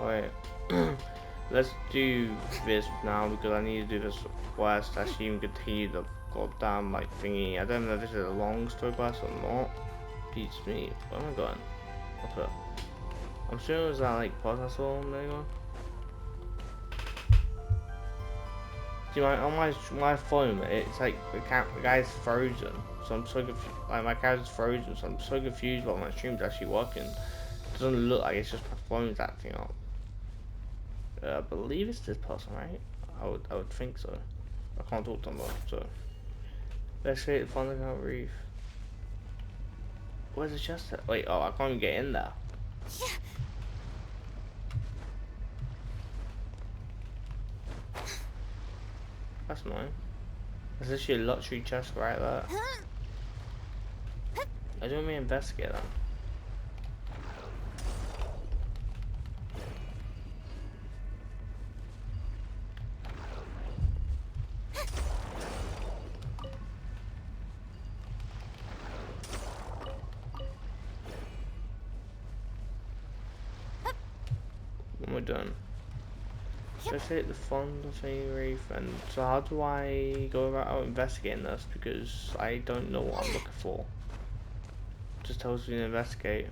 Wait. Let's do this now because I need to do this quest to actually even continue the goddamn like thingy. I don't know if this is a long story quest or not. Beats me. Where am I going? Okay. I'm sure it was that like pause I saw maybe. See on my phone it's like the guy's frozen. So I'm so confused. Like my character's frozen, so I'm so confused about my stream's actually working. It doesn't look like it's just my phone's acting up. I believe it's this person, right? I would think so. I can't talk to them though, so. Let's create the Thundercloud Reef. Where's the chest at? Wait, oh, I can't even get in there. That's annoying. There's actually a luxury chest right there. I don't mean investigate that. What am I doing? Let's hit the Thunder thing reef, and so how do I go about investigating this? Because I don't know what I'm looking for. It just tells me to investigate.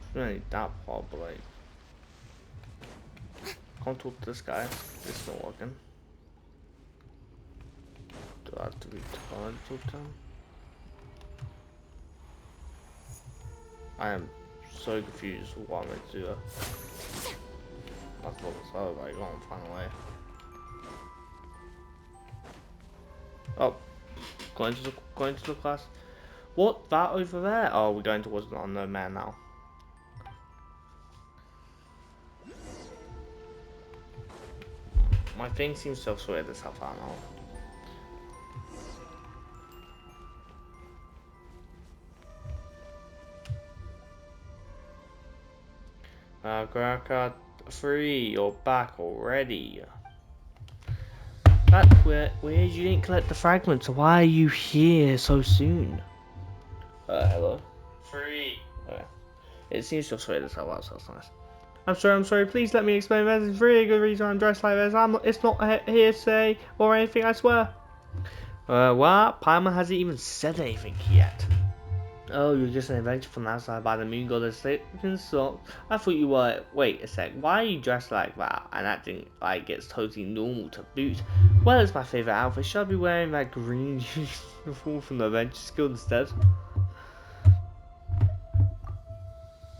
It's really that part, but like, can't talk to this guy. It's not working. Do I have to be trying to talk to him? I am so confused with what I'm meant to do. That's what it's all about. Go on, find a way. Oh, going to the class. What? That over there? Oh, we're going towards the unknown man now. My thing seems to have sorted this out now. Graka 3, you're back already. That's weird. You didn't collect the fragments. So why are you here so soon? Hello. 3. Okay. It seems to have sorted this out, so that's nice. I'm sorry, please let me explain. There's a really good reason I'm dressed like this. It's not hearsay or anything, I swear. What? Paimon hasn't even said anything yet. Oh, you're just an adventure from outside by the moon goddess sleeping socks. I thought you were. Wait a sec, why are you dressed like that and acting like it's totally normal to boot? Well, it's my favourite outfit. Should I be wearing that green uniform from the Adventure Guild instead?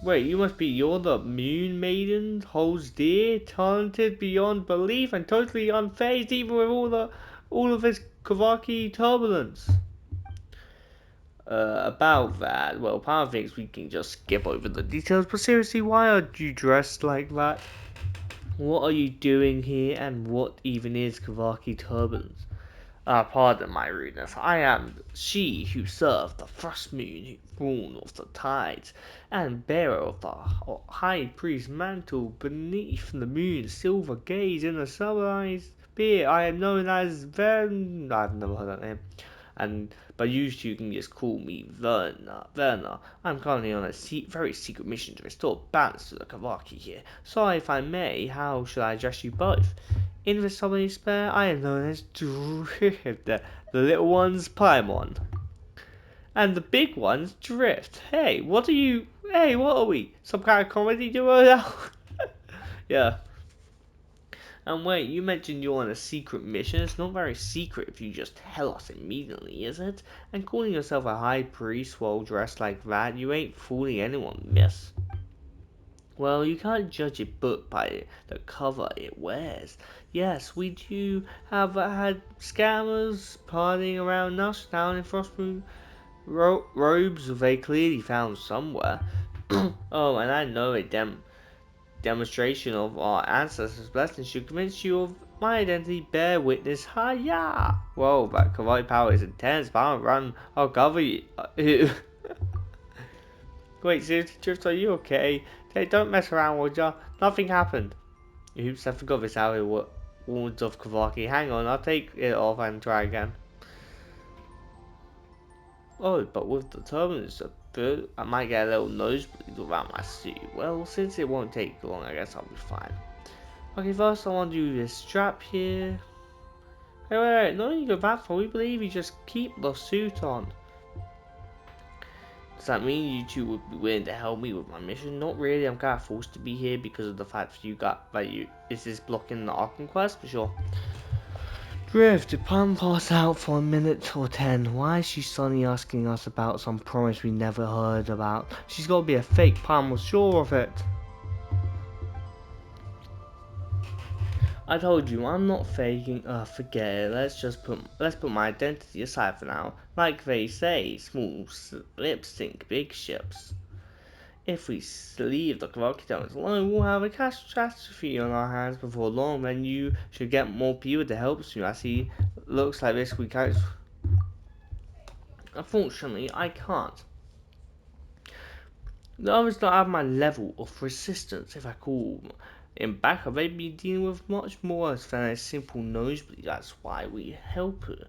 Wait, you're the Moon Maiden, holds dear, talented beyond belief, and totally unfazed even with all of this Kavaki turbulence. About that, well, part of thinks we can just skip over the details, but seriously, why are you dressed like that? What are you doing here, and what even is Kavaki turbulence? Pardon my rudeness. I am she who served the first moon, born of the tides, and bearer of the high priest mantle beneath the moon's silver gaze in the sunrise beer. I am known as Ven. I've never heard that name. But you can just call me Werner. I'm currently on a very secret mission to restore balance to the Kavaki here. So if I may, how should I address you both? In this somebody spare, I am known as Drift. The little one's Paimon. And the big one's Drift. Hey, what are we? Some kind of comedy duo now? Yeah. And wait, you mentioned you're on a secret mission. It's not very secret if you just tell us immediately, is it? And calling yourself a high priest while dressed like that, you ain't fooling anyone, miss. Well, you can't judge a book by the cover it wears. Yes, we do have had scammers partying around us down in Frostmoon. Robes they clearly found somewhere. Oh, and I know a demonstration of our ancestors' blessings should convince you of my identity. Bear witness. Hiya! Whoa, that Kavai power is intense, but I'll run. I'll cover you. Wait, seriously, Drift, are you okay? Hey, don't mess around, would ya? Nothing happened. Oops, I forgot this out of wards of Kavaki. Hang on, I'll take it off and try again. Oh, but with the turbulence a bit, I might get a little nosebleed without my suit. Well, since it won't take long, I guess I'll be fine. Okay, first I want to do this strap here. Hey, wait, no need to go that far. We believe you just keep the suit on. Does that mean you two would be willing to help me with my mission? Not really. I'm kind of forced to be here because of the fact that is this blocking the Arkham quest for sure. Drift, did Pam pass out for a minute or 10? Why is she suddenly asking us about some promise we never heard about? She's got to be a fake. Pam was sure of it. I told you, I'm not faking. Forget it. Let's put my identity aside for now. Like they say, small slips sink big ships. If we leave the Rocky Towers alone, we'll have a catastrophe on our hands before long. Then you should get more people to help you. I see. Looks like this week out. Unfortunately, I can't. The others don't have my level of resistance. If I call him back, I may be dealing with much more than a simple nosebleed. That's why we help her.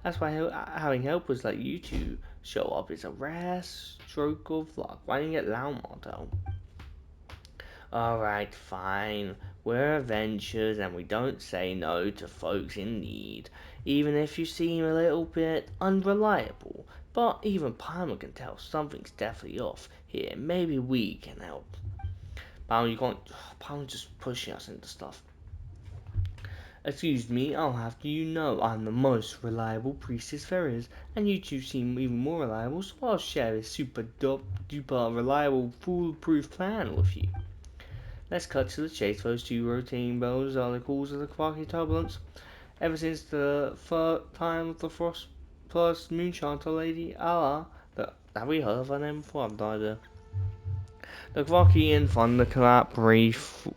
That's why having helpers like you two show up is a rare stroke of luck. Why didn't you get loud, Martel? Alright, fine. We're adventurers and we don't say no to folks in need, even if you seem a little bit unreliable. But even Palmer can tell something's definitely off here. Maybe we can help. Palmer, you can't. Palmer's just pushing us into stuff. Excuse me, I'll have you know I'm the most reliable priestess there is, and you two seem even more reliable, so I'll share this super duper reliable foolproof plan with you. Let's cut to the chase. Those two rotating bells are the cause of the quirky turbulence. Ever since the third time of the first Moonshanter Lady Allah, have we heard of her name before? I've no idea. The Quirky and Thunder Brief.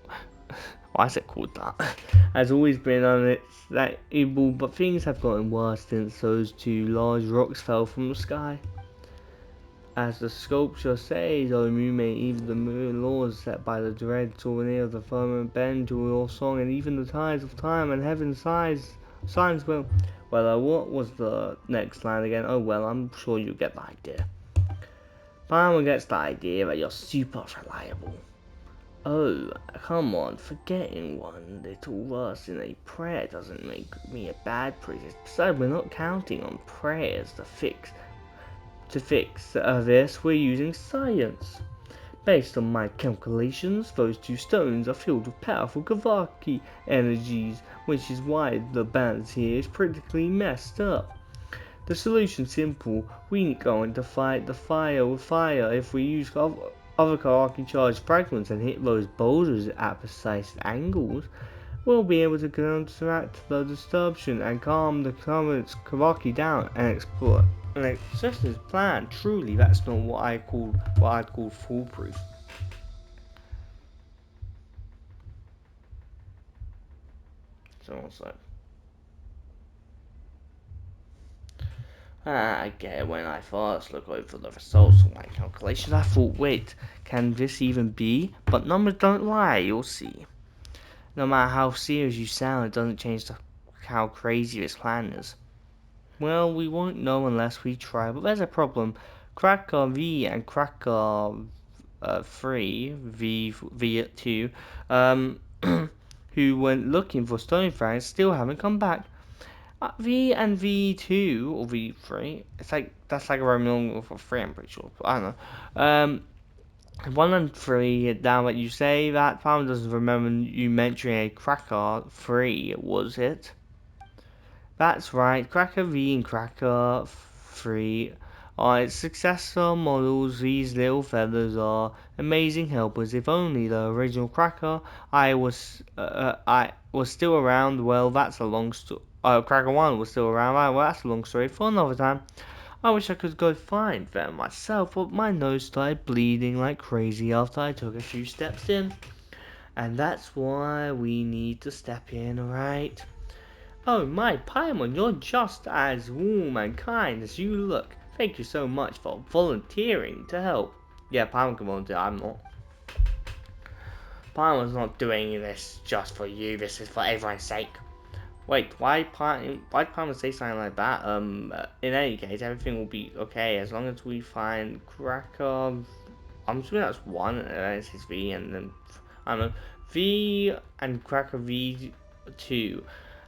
Why is it called that? Has always been unstable, but things have gotten worse since those two large rocks fell from the sky. As the sculpture says, O Mume, even the moon laws set by the dread souvenir of the firmament bend to your song, and even the tides of time and heaven signs will. Well, what was the next line again? Oh well, I'm sure you get the idea. Palmer gets the idea that you're super reliable. Oh, come on, forgetting one little verse in a prayer doesn't make me a bad priest. Besides, we're not counting on prayers to fix this, we're using science. Based on my calculations, those two stones are filled with powerful Kavaki energies, which is why the balance here is critically messed up. The solution's simple. We ain't going to fight the fire with fire. If we use other Kavaki charged fragments and hit those boulders at precise angles, we'll be able to counteract the disruption and calm the Kavaki down and explore. An excessive plan. Truly, that's not what I'd call foolproof. So, I get it. When I first looked over the results of my calculations, I thought, wait, can this even be? But numbers don't lie, you'll see. No matter how serious you sound, it doesn't change how crazy this plan is. Well, we won't know unless we try, but there's a problem. Cracker V and Cracker 3, V2, who went looking for stone frags, still haven't come back. V and V2 or V3, that's like a Roman numeral for 3, I'm pretty sure. But I don't know. 1 and 3. Now that you say that, Palmer doesn't remember you mentioning a Cracker 3, was it? That's right, Cracker V and Cracker 3 are its successor models. These little feathers are amazing helpers. If only the original Cracker I was still around. Well, that's a long story. Cracker 1 was still around. Well, that's a long story for another time. I wish I could go find them myself, but my nose started bleeding like crazy after I took a few steps in. And that's why we need to step in, right? Oh my Paimon, you're just as warm and kind as you look. Thank you so much for volunteering to help. Yeah, Paimon can volunteer, I'm not. Paimon's not doing this just for you, this is for everyone's sake. Wait, why Palmer say something like that? In any case, everything will be okay as long as we find Cracker. I'm assuming that's one, and then it's his V, and then I don't know, V and Cracker V2,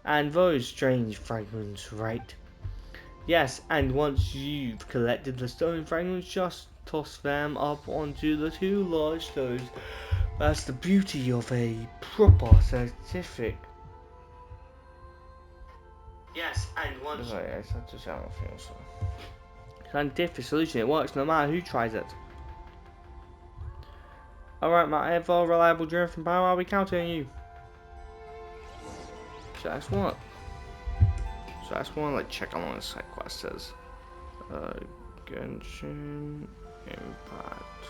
and those strange fragments, right? Yes, and once you've collected the stone fragments, just toss them up onto the two large stones. That's the beauty of a proper scientific. Yes, and once. Oh, yeah, it's just how I feel, so. Scientific solution, it works no matter who tries it. Alright, my ever reliable journey from power, I'll be counting on you. So that's what. So I just want to like check along the side quest says. Genshin Impact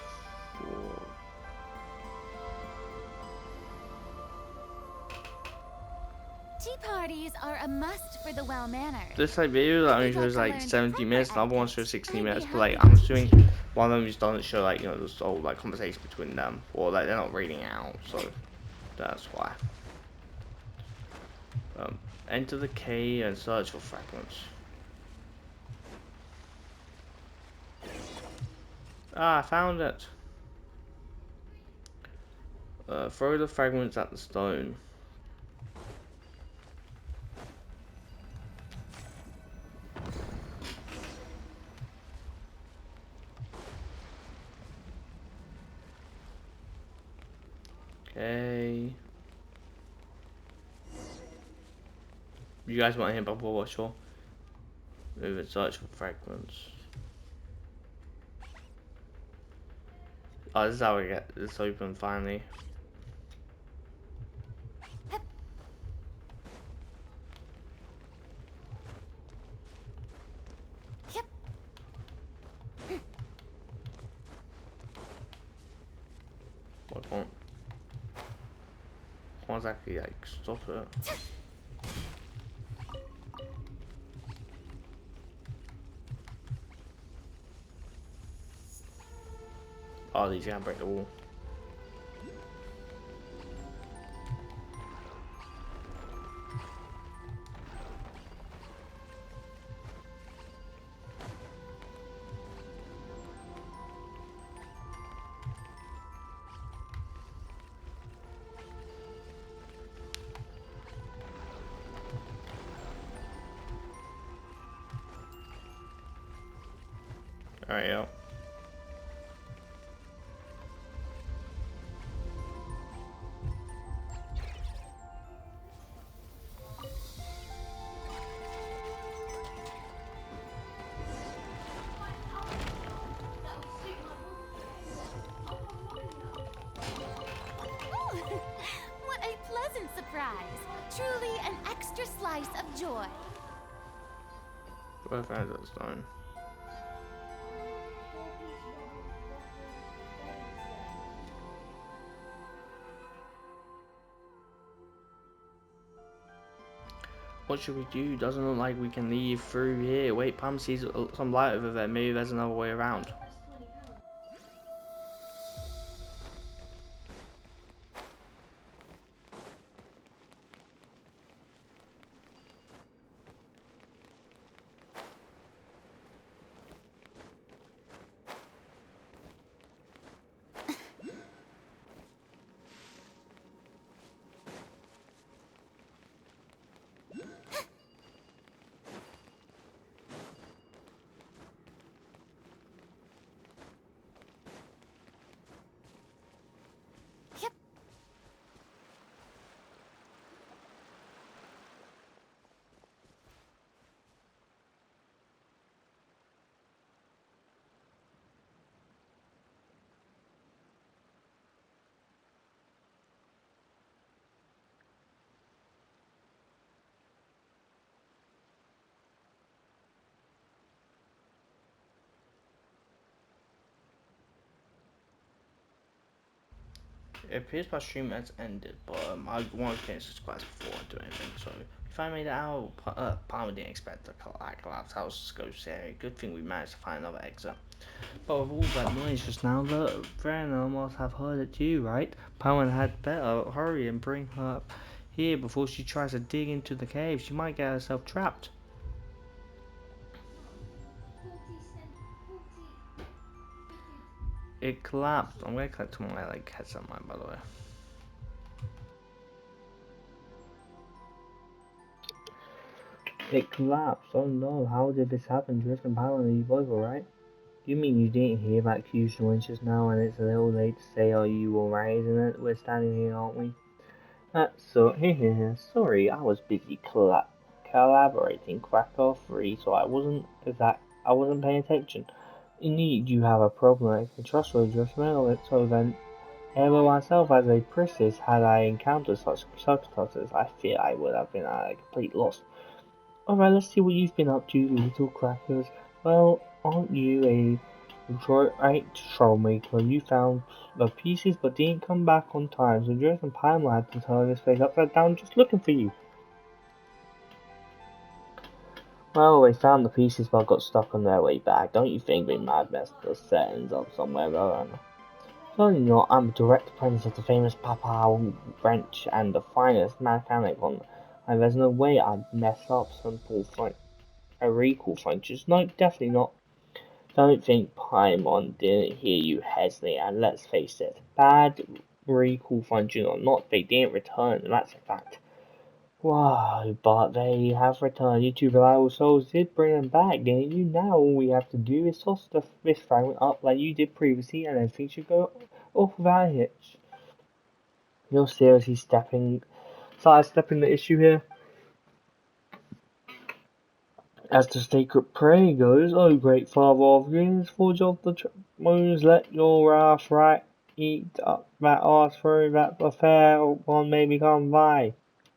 For. Tea parties are a must for the well-mannered. This like video that only shows like 70 minutes, the other one shows 60 minutes, but like I'm assuming one of them just doesn't show like, you know, this whole like conversation between them, or like they're not reading it out, so that's why. Enter the cave and search for fragments. Ah, I found it. Throw the fragments at the stone. Okay. You guys want to hear bubble watch or move and search for fragments. Oh, this is how we get this open finally. What can't exactly like stop it. Oh, these can't break the wall. Alright, yeah. What a pleasant surprise! Truly an extra slice of joy. Where found that stone? What should we do? Doesn't look like we can leave through here. Wait, Pam sees some light over there. Maybe there's another way around. Yep. It appears my stream has ended, but I want to finish this quest before I do anything. So if I made it out, Palmer didn't expect to collapse house go area. Good thing we managed to find another exit. But with all that noise just now, the Verena must have heard it too, right? Palmer had better hurry and bring her up. here before she tries to dig into the cave. She might get herself trapped. It collapsed. I'm gonna connect to my headset mic, by the way. It collapsed. Oh no, how did this happen? Dresden and Paladin, are you both alright? You mean you didn't hear about Q's just now and it's a little late to say are you alright, isn't it? We're standing here, aren't we? So, sorry, I was busy collaborating Cracker 3, so I wasn't paying attention. Indeed, you have a problem I can trust with just smell it, so then, ever myself as a priestess, had I encountered such circumstances, I fear I would have been at a complete loss. Alright, let's see what you've been up to, little crackers. Well, aren't you a right troublemaker? You found the pieces but didn't come back on time, so Joseph and Pamela had to turn this place upside down just looking for you. Well, they found the pieces but got stuck on their way back. Don't you think they might have messed the settings up somewhere around? Certainly not. I'm a direct apprentice of the famous Papa Wrench and the finest mechanic on, and there's no way I'd mess up simple a recall functions. No, definitely not. Don't think Paimon didn't hear you, Hesley, and let's face it, bad recall functions or not, they didn't return, and that's a fact. Wow, but they have returned. You two reliable souls did bring them back, didn't you? Now all we have to do is toss this fragment up like you did previously, and everything should go off without a hitch. You're seriously sidestepping the issue here? As the sacred prayer goes, O great Father of Greens, forge of the moons, let your wrath right eat up that arse through that the fair one may become thy.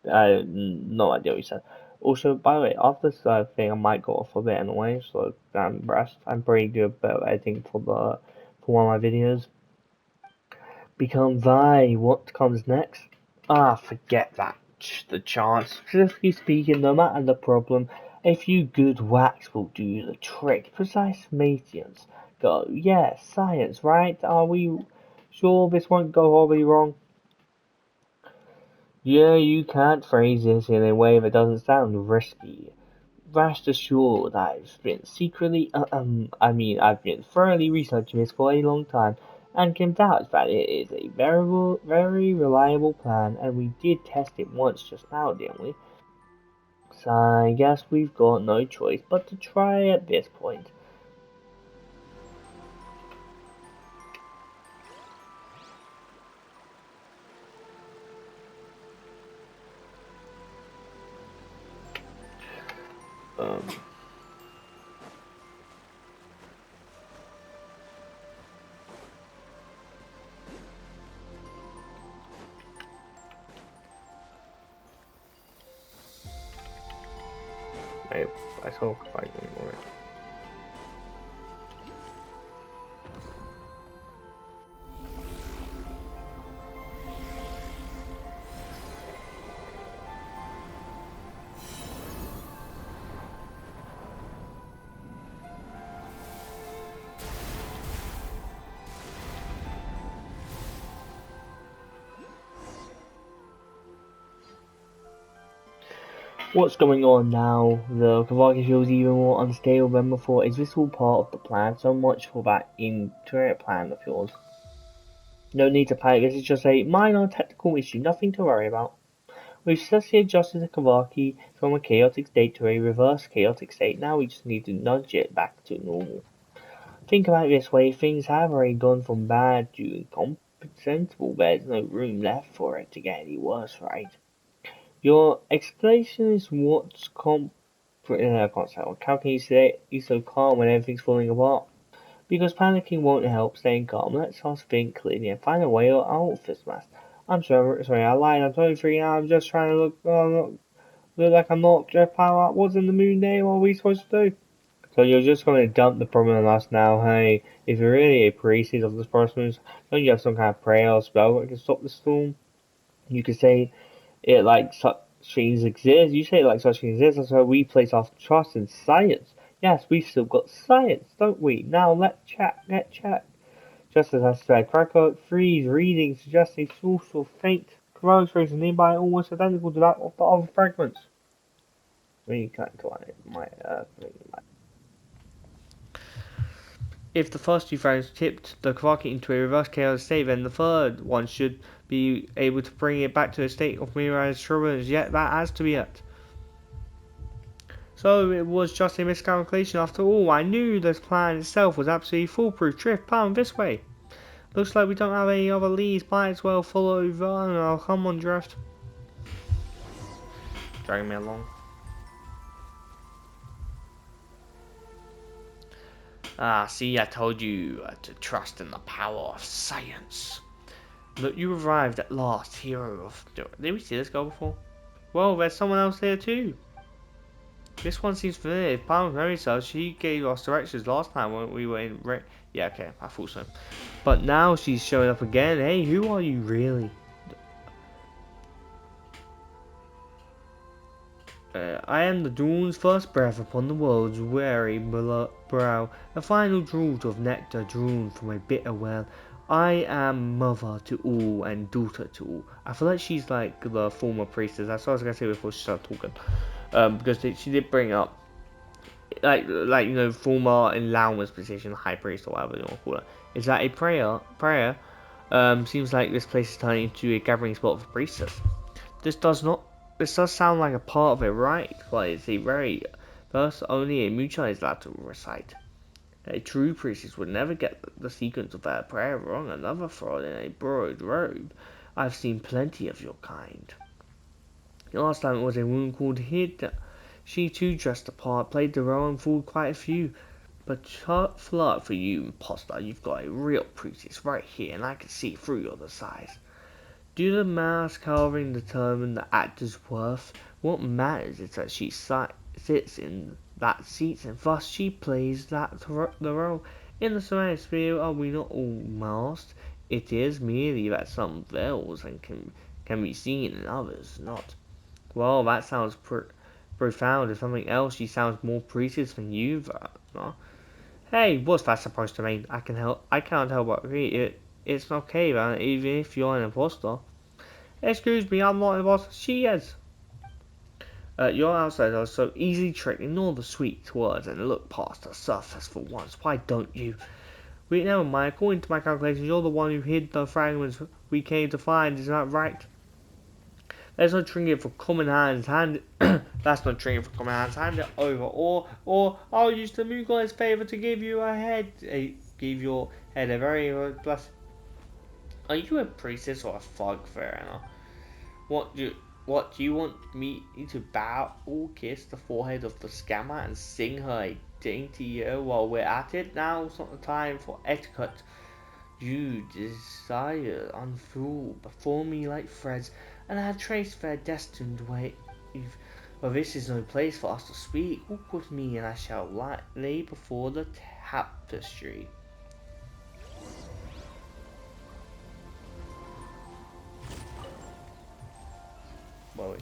I have no idea what he said. Also, by the way, after this thing, I might go off a bit anyway, so I'm impressed. I'm pretty good about editing for one of my videos. Become thy. What comes next? Ah, forget that. The chance. Strictly speaking, no matter the problem, a few good whacks will do the trick. Precise maintenance. Go. Yeah, science, right? Are we sure this won't go horribly wrong? Yeah, you can't phrase this in a way that doesn't sound risky. Rest assured, I've been I've been thoroughly researching this for a long time, and can vouch that it is a very reliable plan, and we did test it once just now, didn't we? So I guess we've got no choice but to try at this point. Um, I saw fighting more. What's going on now? The Kavaki feels even more unstable than before. Is this all part of the plan? So much for that intricate plan of yours. No need to panic, this is just a minor technical issue, nothing to worry about. We've successfully adjusted the Kavaki from a chaotic state to a reverse chaotic state. Now we just need to nudge it back to normal. Think about it this way, things have already gone from bad to incomprehensible. There's no room left for it to get any worse, right? Your explanation is what's I can't say. How can you say you so calm when everything's falling apart? Because panicking won't help staying calm. Let's us think clearly and find a way out of this mess. Sorry, I lied. I'm 23 now. I'm just trying to look like I'm not Jeff Power. What's in the moon name? What are we supposed to do? So you're just going to dump the problem on us now, hey? If you're really a priest of this person, don't you have some kind of prayer or spell that can stop the storm? You could say it like such things exist. You say it like such things exist. That's why we place our trust in science. Yes, we've still got science, don't we? Now let's check. Just as I said, Krakow freeze reading suggests a source of faint rose trace nearby almost identical to that of the other fragments. We can't go on it. If the first two fragments tipped the Kavaki into a reverse chaos state, then the third one should be able to bring it back to a state of mirrorized turbulence, yet that has to be it. So it was just a miscalculation after all. I knew this plan itself was absolutely foolproof. Drift, palm this way. Looks like we don't have any other leads. Might as well follow over. Oh, come on, Drift. Dragging me along. Ah, see, I told you to trust in the power of science. Look, you arrived at last, hero of... Did we see this guy before? Well, there's someone else here too. This one seems familiar. If Palmer's memory serves, she gave us directions last time when we were in... Yeah, okay, I thought so. But now she's showing up again. Hey, who are you really? I am the dawn's first breath upon the world's weary brow, a final draught of nectar drawn from a bitter well. I am mother to all and daughter to all. I feel like she's like the former priestess. That's what I was gonna say before she started talking. Because she did bring up like you know former in Lauma's position, high priest or whatever you want to call it. Is that a prayer? Seems like this place is turning into a gathering spot for priestess. This does not. This does sound like a part of it, right? But it's a very verse only a mucha is allowed to recite. A true priestess would never get the sequence of their prayer wrong. Another fraud in a borrowed robe. I've seen plenty of your kind. Last time it was a woman called Hid. She too dressed the part, played the role, and fooled quite a few. But flirt for you, imposter. You've got a real priestess right here, and I can see through your disguise. Do the mask carving determine the actor's worth? What matters is that she sits in that seat and thus she plays the role. In the cinematic sphere, are we not all masked? It is merely that some veils and can be seen and others not. Well, that sounds profound. If something else, she sounds more priestess than you. Hey, what's that supposed to mean? I can't help but agree. It's okay, man, even if you're an imposter. Excuse me, I'm not an imposter. She is. Your outsiders are so easily tricked. Ignore the sweet words and look past the surface for once. Why don't you? Wait, never mind. According to my calculations, you're the one who hid the fragments we came to find. Is that right? There's no trinket for common hands. That's no trinket for common hands. Hand it over, or I'll use the Mugai's favor to give you a head. Give your head a very blessed. Are you a priestess or a thug, Verena? What do you want me to bow or kiss the forehead of the scammer and sing her a dainty ear while we're at it? Now's not the time for etiquette. You desire unfold before me like threads, and I trace their destined way. Well, this is no place for us to speak. Walk with me, and I shall lay before the tapestry. Well,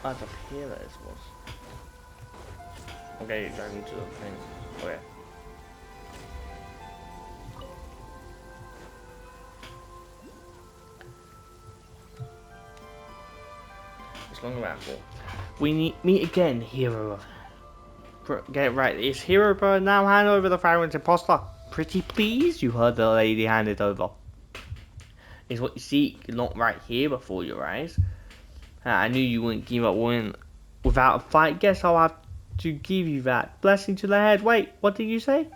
I'd appear that it was. Okay, driving to the thing. Oh yeah. It's long around for. We meet again, hero. Get it right. It's hero, bro. Now hand over the fragments, imposter. Pretty please? You heard the lady hand it over. Is what you seek, not right here before your eyes. I knew you wouldn't give up winning without a fight. Guess I'll have to give you that. Blessing to the head. Wait, what did you say?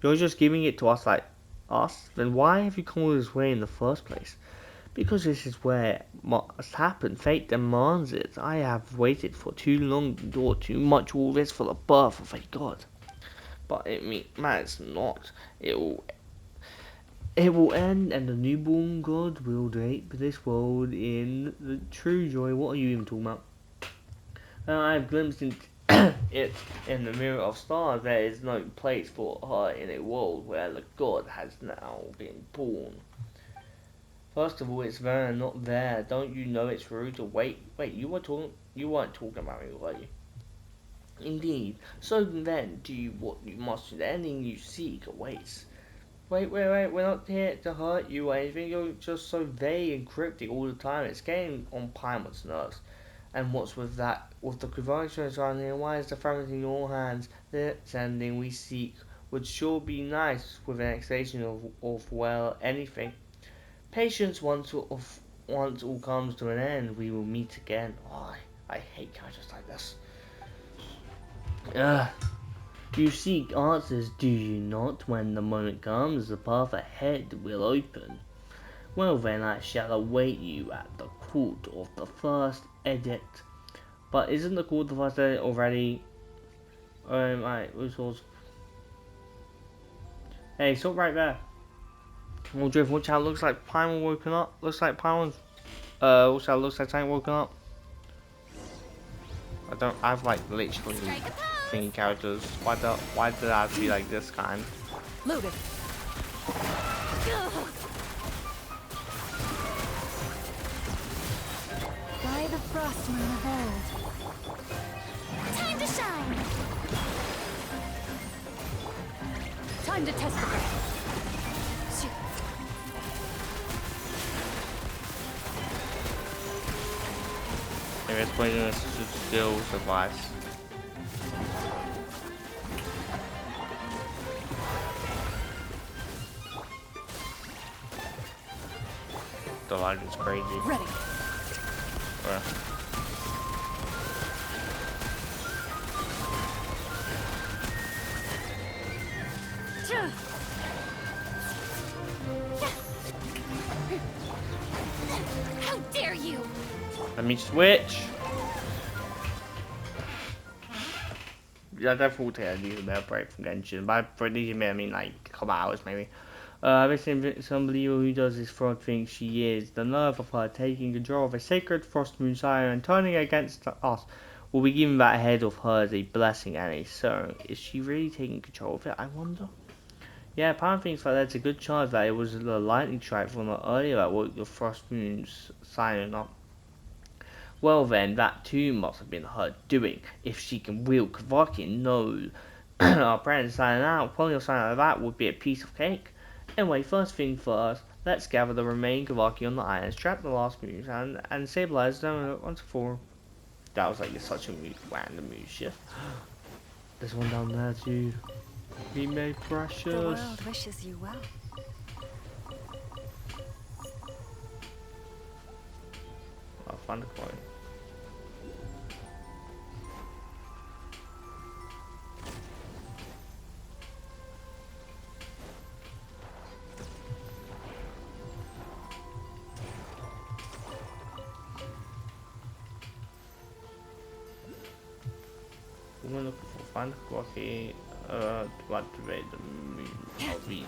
You're just giving it to us like us? Then why have you come all this way in the first place? Because this is where must happen. Fate demands it. I have waited for too long to endure too much all this for the birth of a god. But it matters not. It will end, and the newborn god will drape this world in the true joy. What are you even talking about? I have glimpsed into it in the mirror of stars. There is no place for her in a world where the god has now been born. First of all, it's there and not there. Don't you know it's rude? Wait, you weren't talking about me, were you? Indeed. So then, do you what you must. The ending you seek awaits. Wait, we're not here to hurt you or anything. You're just so vague and cryptic all the time. It's getting on Pinewood's nerves. And what's with that? With the conventions around here, why is the family in your hands? The ending we seek would sure be nice with an explanation of well, anything. Patience once all comes to an end, we will meet again. Oh, I hate characters like this. Ugh. You seek answers, do you not? When the moment comes, the path ahead will open. Well then, I shall await you at the court of the first edict. But isn't the court of the first edict already? Right, resource. Hey, stop right there. Well, Drift, watch out, looks like Paimon woken up. Looks like Paimon's, watch out, looks like Tank woken up. I've like literally thinking characters. Why did I have to be like this kind? Loaded. By the frost moon of old. Time to shine. Time to testify. Shoot. Maybe it's poisonous to still survive. The line is crazy. Ready. Yeah. How dare you! Let me switch. Yeah, definitely I need a better break from Genshin. By break, I mean like a couple hours maybe. I've seen some believer who does this fraud thinks she is. The nerve of her taking control of a sacred frost moon sire and turning against us will be given that head of hers a blessing and a so. Is she really taking control of it, I wonder? Yeah, apparently thinks like there's a good chance that it was the lightning strike from earlier that woke the frost moon's sign up. Well then, that too must have been her doing. If she can wield Kavaki, no. Our parents signing out, pulling a sign like that would be a piece of cake. Anyway, first thing first, let's gather the remaining Kavaki on the islands, trap the last moves, and stabilize them once for. That was like such a random move shift. There's one down there too. Be made precious. The world wishes you well. I'll find a coin. We're looking for find a coffee to activate the moon outreach.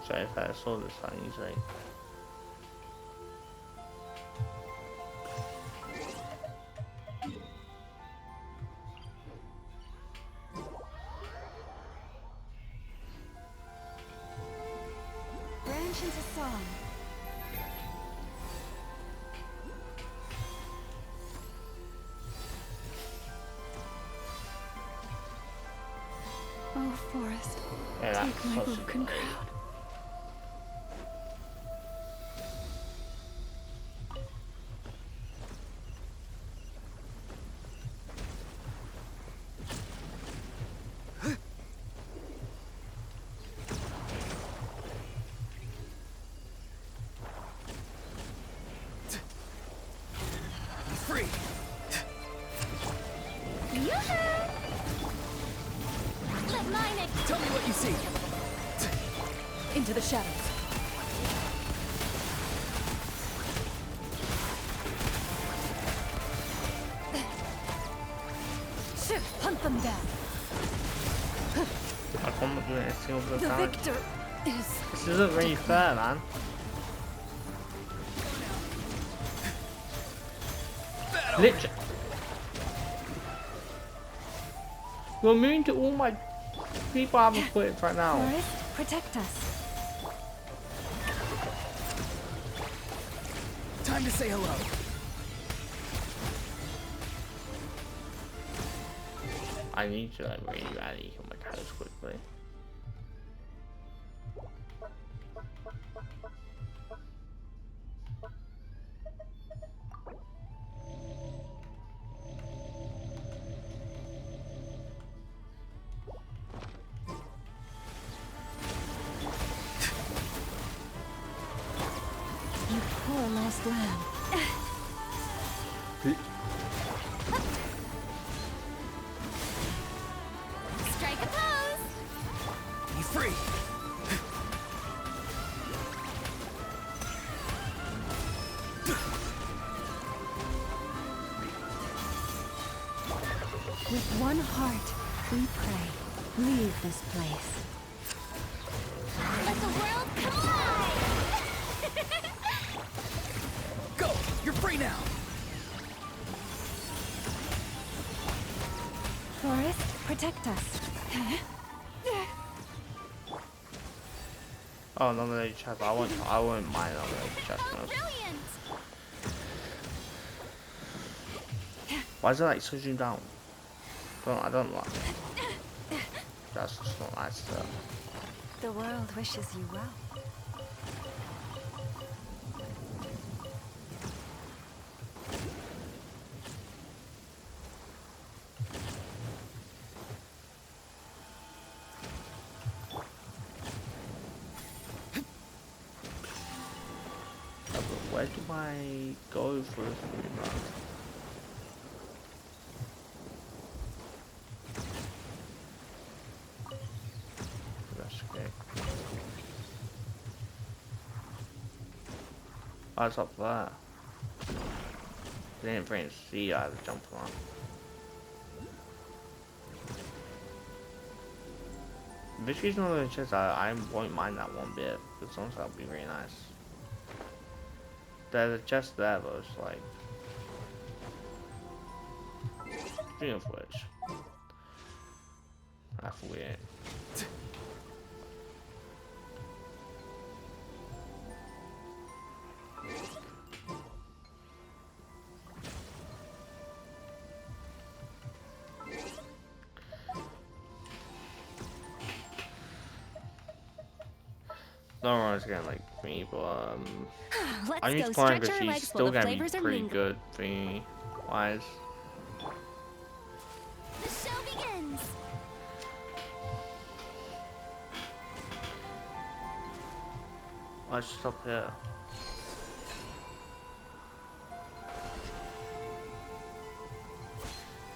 Sorry if I saw this sign you say. Branch into song. Oh, forest, Yeah, take my broken crown. Tell me what you see. Into the shadows. Hunt them down. I can't do anything over the The time. victor is This isn't really fair, man. Literally. You're immune to all my people I haven't quit right now. Forest, protect us. time to say hello. I need to like really rally on my cows quickly. You poor lost lamb. Strike a pose. Be free. With one heart, we pray. Leave this place. Let the world collide! Go! You're free now! Forest, protect us. Oh, nominate chest. I won't mind nominate chest. Brilliant! Why is it like switching down? I don't like it. That's just not nice stuff. The world wishes you well. But where do I go for this run? Investigate. Oh, it's up there. Didn't even see I had to jump on. Victory's not the chest. I won't mind that one bit because sometimes that'll be really nice. There's a chest there, but it's like. Speaking of which, that's weird. No one's gonna like me, but Let's I need go to find stretch because our she's legs still while the gonna be flavors are pretty mingling. good thingy wise. The show begins. I should stop here.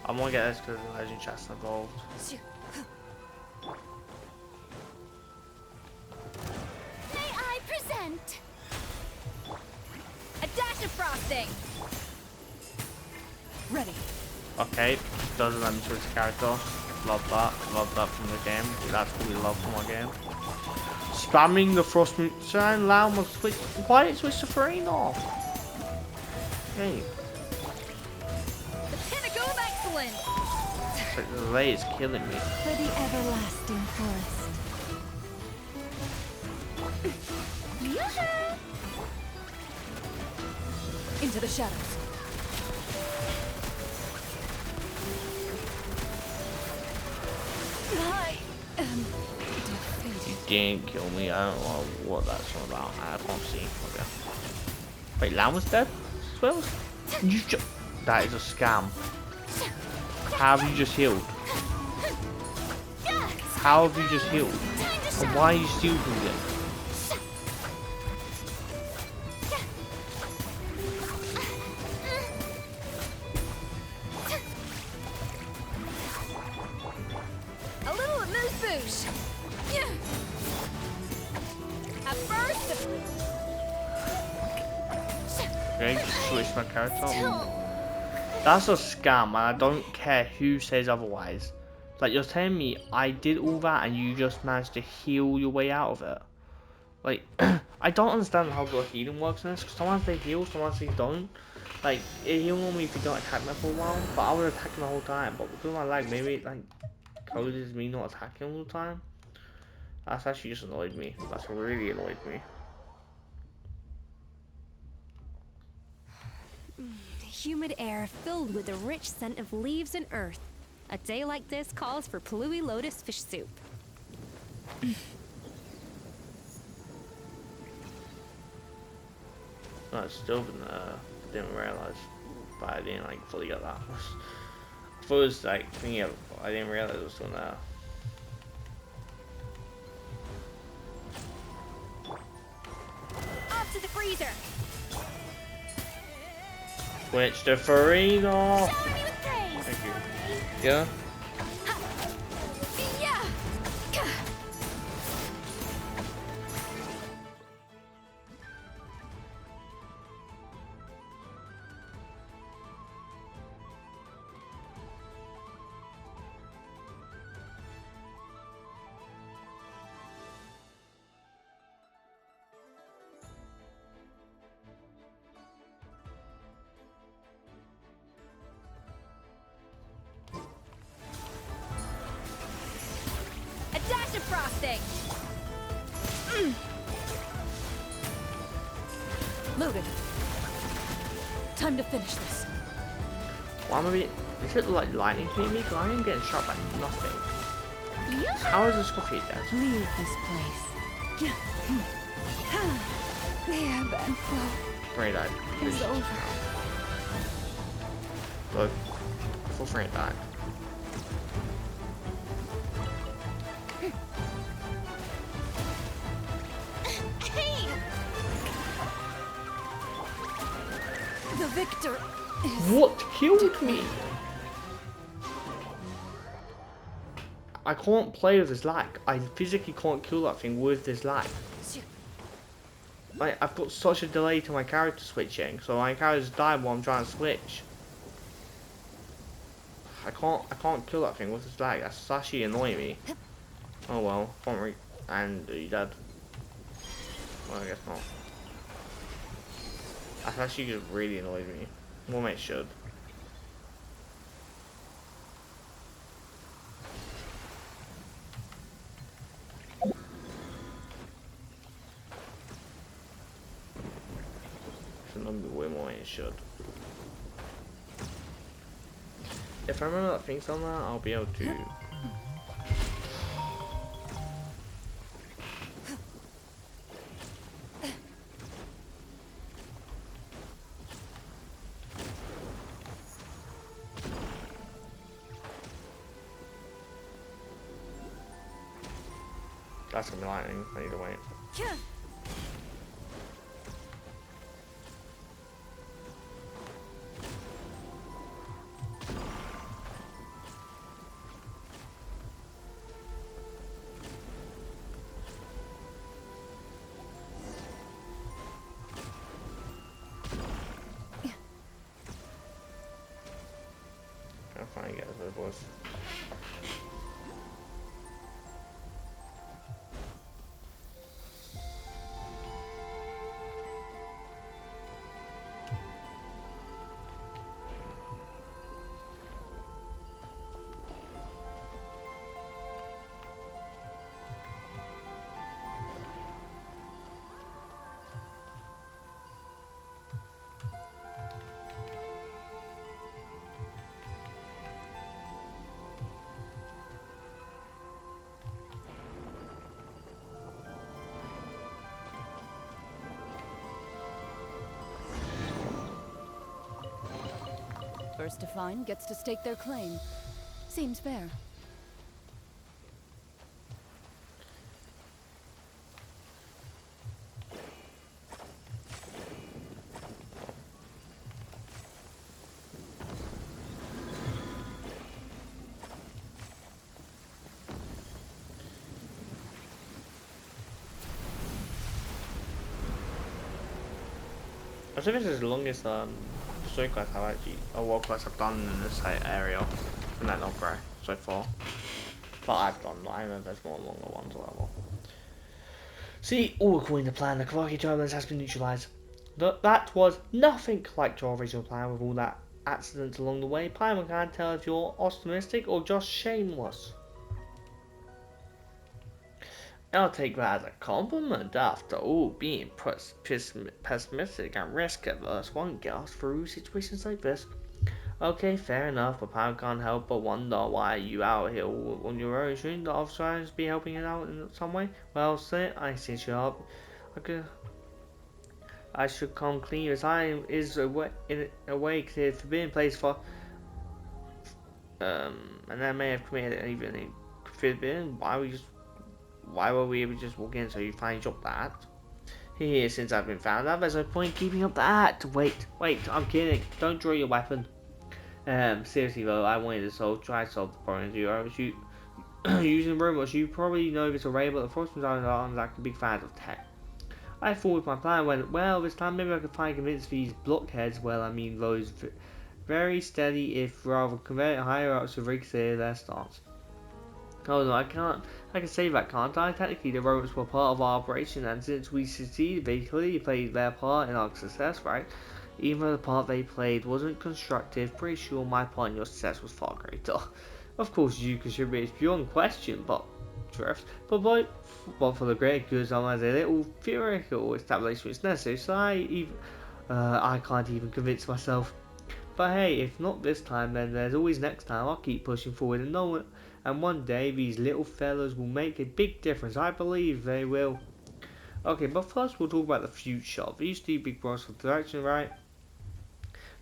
I'm gonna get this because the legend chest involved. May I present a dash of frosting. Ready. Okay, doesn't let me switch character. Love that from the game. That's what we love from our game. Spamming the frost shine allow me to switch. Why did it switch to Farine off? Hey, The pinnacle of excellence! it's like the delay is killing me. For the everlasting forest. Yoo-hoo! Into the shadows. I am You defeated. didn't kill me. I don't know what that's all about. I can't see. Okay. Wait, Lamb was dead? Well, you just. That is a scam. How have you just healed? How have you just healed? And why are you still doing it? A little amuse bouche. A burst of Okay, just switch my character. That's a scam, and I don't care who says otherwise. Like, you're telling me I did all that and you just managed to heal your way out of it. Like, I don't understand how the healing works in this, because sometimes they heal, sometimes they don't. Like, it heal on me if you don't attack me for a while, but I was attacking the whole time. But because of my lag, maybe it, like, causes me not attacking all the time. That's actually just annoyed me. That's really annoyed me. Humid air filled with the rich scent of leaves and earth. A day like this calls for Palui lotus fish soup. No, it's still been, didn't realize, but I didn't, like, fully get that. I thought it was, like, thinking of, I didn't realize it was still there. Off to the freezer. Switch to Farina! Shower me with praise. Thank you. Yeah? Yeah. A dash of frosting. Loaded. Time to finish this. Why am I being... Is it like lightning hitting me? Because I am getting shot by nothing. Yeah. How is this coffee dead? Leave this place. The airband flow Brain died. is over. Look. Full frame died. Hey. The victor is... What killed me? I can't play with this lag. I physically can't kill that thing with this lag. Like, I've got such a delay to my character switching, so my character's dying while I'm trying to switch. I can't kill that thing with this lag. That's actually annoying me. Oh well, can't and are you dead? Well, I guess not. That's actually just really annoyed me. Well, it should. Should not be way more than it should. If I remember that thing's on there, I'll be able to. That's gonna be lightning. I need to wait. Yeah. I'll finally get those boys. First to find gets to stake their claim. Seems fair. I think this is the longest story quest I've actually, or world quest I've done in this area from that Nogray so far. But I've done, I know there's more longer ones as well. See, all according to plan, the Kawaki turbulence has been neutralized. That was nothing like your original plan with all that accidents along the way. Paimon can't tell if you're optimistic or just shameless. I'll take that as a compliment. After all, being pessimistic and risk averse won't get us through situations like this. Okay, fair enough, but Pam can't help but wonder why you out here all on your own. Shouldn't the officers be helping it out in some way? Well, sit, I see you up. I should come clean as I is awake to the forbidden place for and I may have committed even a forbidden. Why were we able to just walk in so you find your that? Here, since I've been found out, there's no point keeping up that. Wait, I'm kidding. Don't draw your weapon. Seriously though, I wanted to try to solve the problem. Using robots, you probably know this already, but the Frostman's aren't like a big fan of tech. I thought if my plan went well this time, maybe I could finally convince these blockheads, well, I mean those very steady, if rather convenient higher ups to reconsider their stance. Oh no, I can't. I can say that, can't I? Technically, the robots were part of our operation, and since we succeeded, they clearly played their part in our success, right? Even though the part they played wasn't constructive, pretty sure my part in your success was far greater. Of course, you contributed beyond question, but drift. But for the greater good, sometimes a little theoretical establishment is necessary. So I can't even convince myself. But hey, if not this time, then there's always next time. I'll keep pushing forward, and one day these little fellas will make a big difference. I believe they will. Okay, but first we'll talk about the future. These two big bros for direction, right?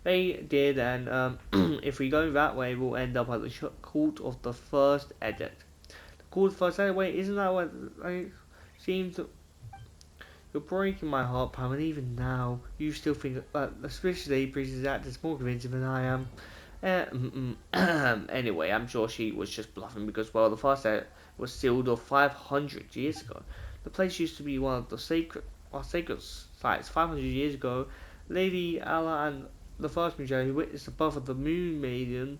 They did, and if we go that way, we'll end up at the court of the first edict. The court of the first edict. Wait, isn't that what I seem to? You're breaking my heart, Pam, and even now, you still think that the suspicious priest is acting more convincing than I am. Anyway, I'm sure she was just bluffing because, well, the first edit was sealed off 500 years ago. The place used to be one of the sacred sites. 500 years ago, Lady Allah and the first Magi who witnessed the birth of the Moon Maiden,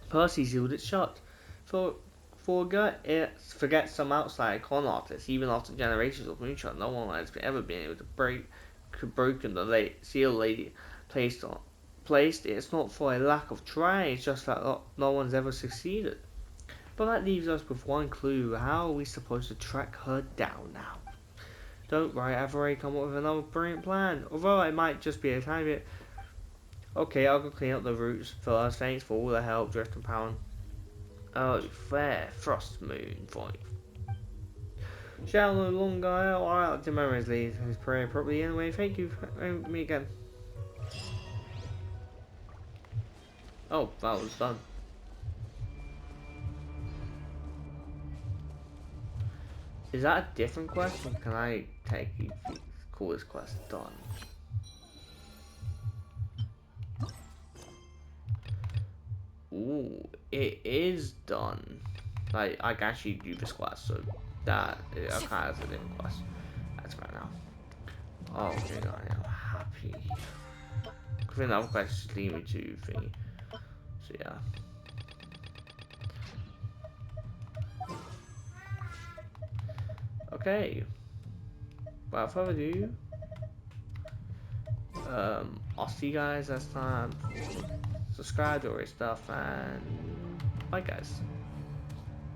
Percy sealed it shut. For forget some outside con artists, even after generations of moonshot, no one has ever been able to broken the seal Lady placed. It's not for a lack of trying, it's just that no one's ever succeeded. But that leaves us with one clue. How are we supposed to track her down now? Don't worry, I've already come up with another brilliant plan. Although it might just be a tiny bit. Okay, I'll go clean up the roots first. Thanks for all the help, Drift and Pound. Oh, fair frost moon for you. Shall no longer alright to memories leave his prayer properly anyway. Thank you for me again. Oh, that was done. Is that a different quest, or can I call this quest done? Ooh, it is done. Like, I can actually do this quest, so that is kind of a different quest. That's right now. Oh, okay, I am happy. I think that quest just lead me to thingy. So yeah. Okay. Without further ado, I'll see you guys next time. Subscribe to all this stuff, and bye guys.